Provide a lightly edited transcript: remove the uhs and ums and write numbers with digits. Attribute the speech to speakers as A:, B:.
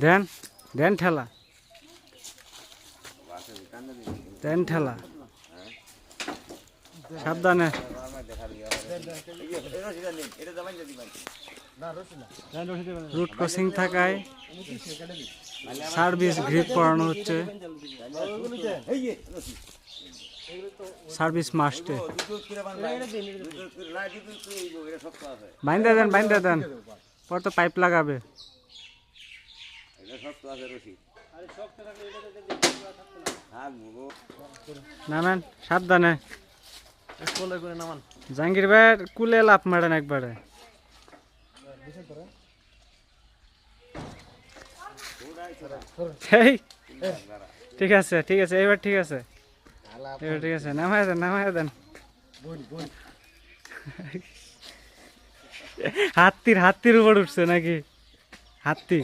A: দেন দেন ঠেলা দেন ঠেলা সাবধানে রুট ক্রসিং থাকায় সার্ভিস গ্রিপ করানো হচ্ছে সার্ভিস মাস্টে বাইন্দা দেন পর তো পাইপ লাগাবে নামেন সাবধানে জাহাঙ্গীর ভাই কুলে লাভ মারেন একবারে ঠিক আছে এবার ঠিক আছে নামায় দেন হাতির উপর উঠছে নাকি হাতি